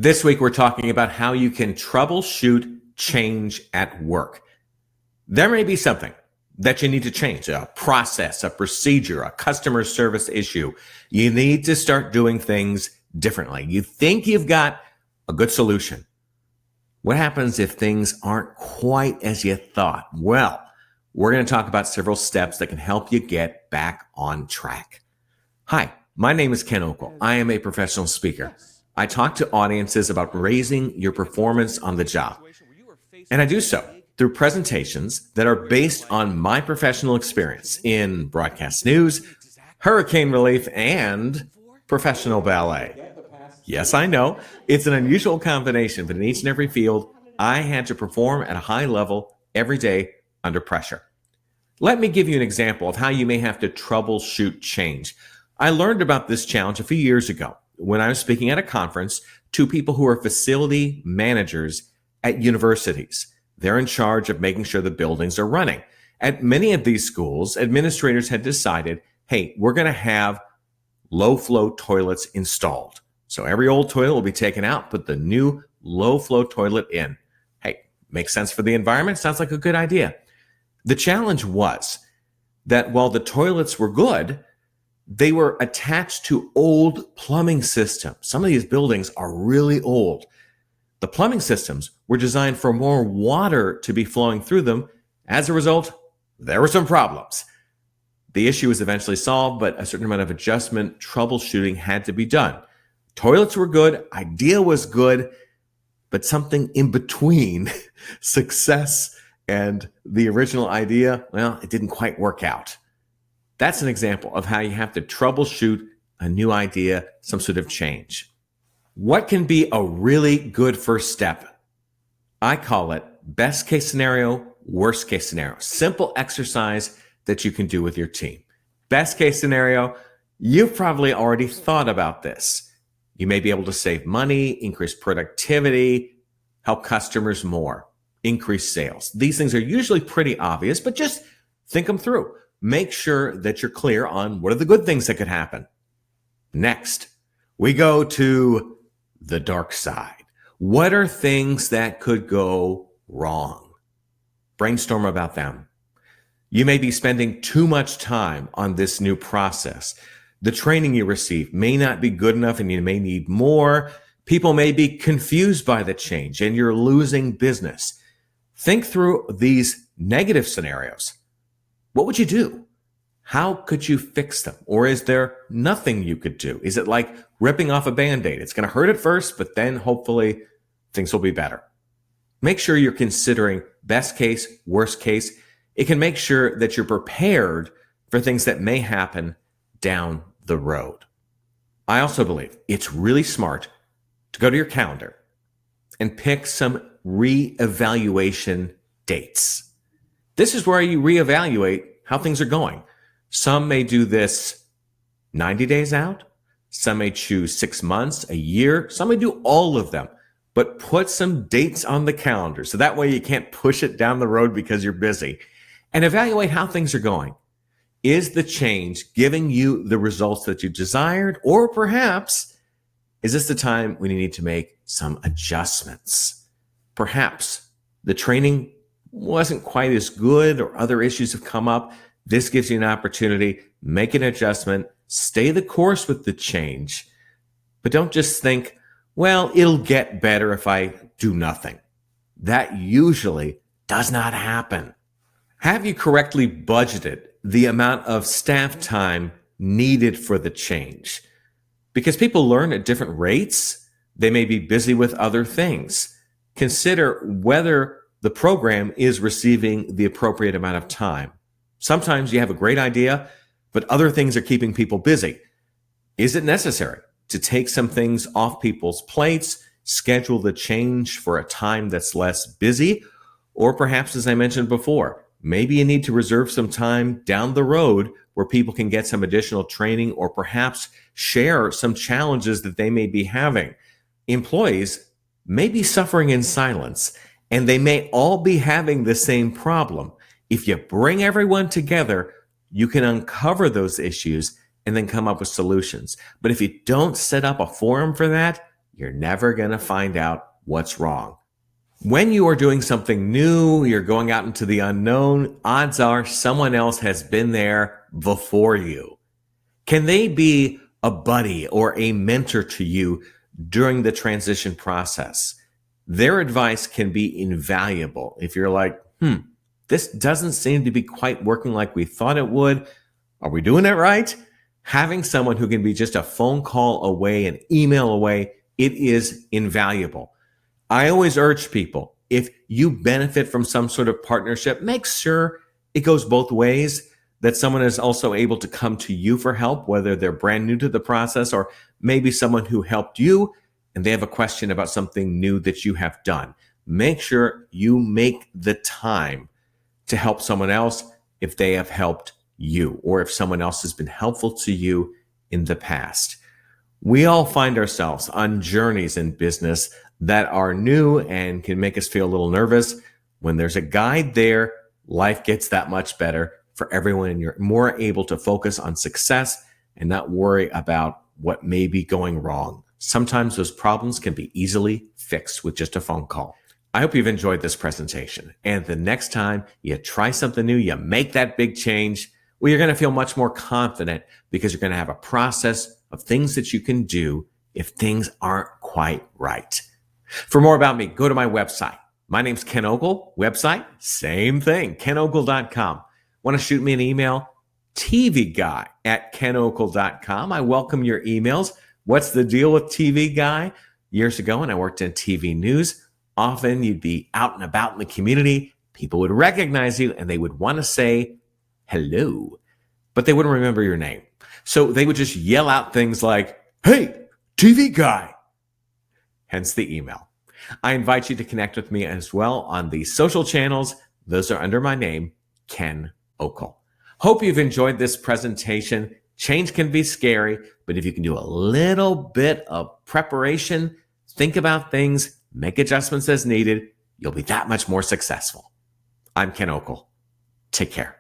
This week, we're talking about how you can troubleshoot change at work. There may be something that you need to change, a process, a procedure, a customer service issue. You need to start doing things differently. You think you've got a good solution. What happens if things aren't quite as you thought? Well, we're going to talk about several steps that can help you get back on track. Hi, my name is Ken Okel. I am a professional speaker. I talk to audiences about raising your performance on the job. And I do so through presentations that are based on my professional experience in broadcast news, hurricane relief, and professional ballet. Yes, I know, it's an unusual combination, but in each and every field, I had to perform at a high level every day under pressure. Let me give you an example of how you may have to troubleshoot change. I learned about this challenge a few years ago when I was speaking at a conference to people who are facility managers at universities. They're in charge of making sure the buildings are running. At many of these schools, administrators had decided, hey, we're going to have low-flow toilets installed. So every old toilet will be taken out, put the new low-flow toilet in. Hey, makes sense for the environment. Sounds like a good idea. The challenge was that while the toilets were good, they were attached to old plumbing systems. Some of these buildings are really old. The plumbing systems were designed for more water to be flowing through them. As a result, there were some problems. The issue was eventually solved, but a certain amount of adjustment, troubleshooting had to be done. Toilets were good, idea was good, but something in between success and the original idea, well, it didn't quite work out. That's an example of how you have to troubleshoot a new idea, some sort of change. What can be a really good first step? I call it best case scenario, worst case scenario. Simple exercise that you can do with your team. Best case scenario, you've probably already thought about this. You may be able to save money, increase productivity, help customers more, increase sales. These things are usually pretty obvious, but just think them through. Make sure that you're clear on what are the good things that could happen. Next, we go to the dark side. What are things that could go wrong? Brainstorm about them. You may be spending too much time on this new process. The training you receive may not be good enough and you may need more. People may be confused by the change and you're losing business. Think through these negative scenarios. What would you do? How could you fix them? Or is there nothing you could do? Is it like ripping off a Band-Aid? It's going to hurt at first, but then hopefully things will be better. Make sure you're considering best case, worst case. It can make sure that you're prepared for things that may happen down the road. I also believe it's really smart to go to your calendar and pick some reevaluation dates. This is where you reevaluate how things are going. Some may do this 90 days out. Some may choose 6 months, a year. Some may do all of them. But put some dates on the calendar so that way you can't push it down the road because you're busy. And evaluate how things are going. Is the change giving you the results that you desired? Or perhaps, is this the time when you need to make some adjustments? Perhaps the training wasn't quite as good or other issues have come up. This gives you an opportunity, make an adjustment, stay the course with the change, but don't just think, well, it'll get better if I do nothing. That usually does not happen. Have you correctly budgeted the amount of staff time needed for the change? Because people learn at different rates, they may be busy with other things. Consider whether the program is receiving the appropriate amount of time. Sometimes you have a great idea, but other things are keeping people busy. Is it necessary to take some things off people's plates, schedule the change for a time that's less busy? Or perhaps, as I mentioned before, maybe you need to reserve some time down the road where people can get some additional training or perhaps share some challenges that they may be having. Employees may be suffering in silence, and they may all be having the same problem. If you bring everyone together, you can uncover those issues and then come up with solutions. But if you don't set up a forum for that, you're never going to find out what's wrong. When you are doing something new, you're going out into the unknown, odds are someone else has been there before you. Can they be a buddy or a mentor to you during the transition process? Their advice can be invaluable. If you're like, this doesn't seem to be quite working like we thought it would. Are we doing it right? Having someone who can be just a phone call away, an email away, it is invaluable. I always urge people, if you benefit from some sort of partnership, make sure it goes both ways, that someone is also able to come to you for help, whether they're brand new to the process or maybe someone who helped you and they have a question about something new that you have done. Make sure you make the time to help someone else if they have helped you or if someone else has been helpful to you in the past. We all find ourselves on journeys in business that are new and can make us feel a little nervous. When there's a guide there, life gets that much better for everyone, and you're more able to focus on success and not worry about what may be going wrong. Sometimes those problems can be easily fixed with just a phone call. I hope you've enjoyed this presentation, and the next time you try something new, you make that big change, well, you're going to feel much more confident because you're going to have a process of things that you can do if things aren't quite right. For more about me, go to my website. My name's Ken Okel. Website, same thing, kenokel.com. Want to shoot me an email? tvguy@kenokel.com. I welcome your emails. What's the deal with TV Guy? Years ago, when I worked in TV news, often you'd be out and about in the community. People would recognize you and they would want to say hello, but they wouldn't remember your name. So they would just yell out things like, "Hey, TV Guy." Hence the email. I invite you to connect with me as well on the social channels. Those are under my name, Ken Okel. Hope you've enjoyed this presentation. Change can be scary, but if you can do a little bit of preparation, think about things, make adjustments as needed, you'll be that much more successful. I'm Ken Okel. Take care.